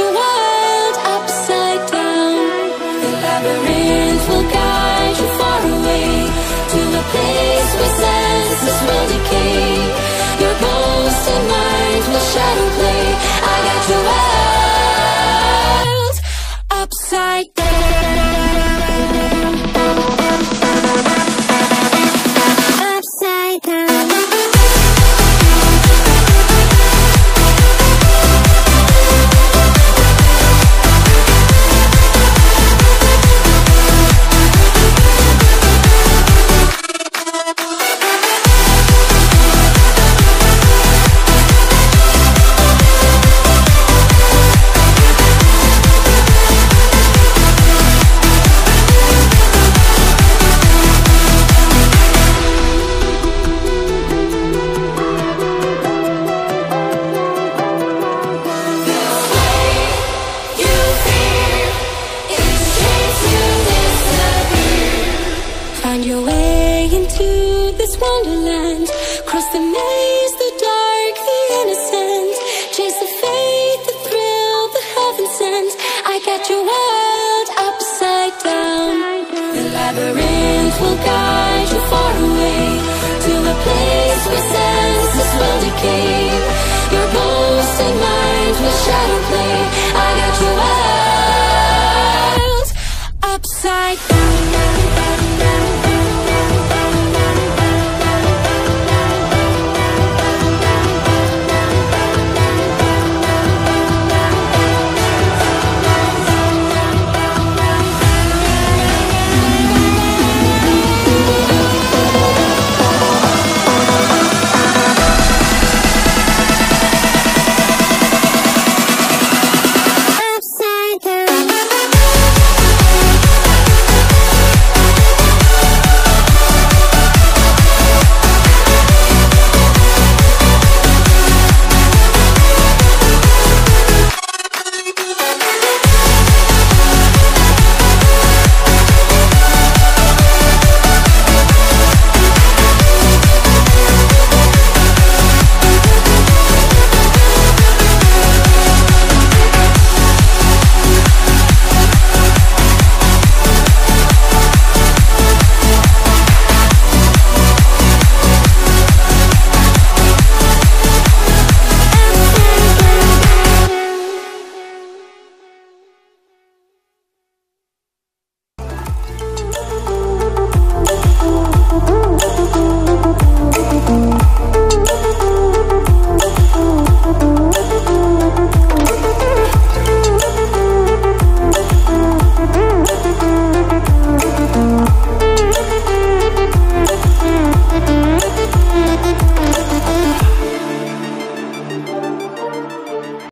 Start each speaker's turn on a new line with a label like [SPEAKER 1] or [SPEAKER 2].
[SPEAKER 1] your world upside down. The labyrinth will guide you far away to a place where senses will decay. Your boasted mind will shadow play. I got your world upside down. Upside down. Find your way into this wonderland. Cross the maze, the dark, the innocent. Chase the faith, the thrill, the heaven sent. I got your world upside down. The labyrinth will guide you far away to a place where senses will decay.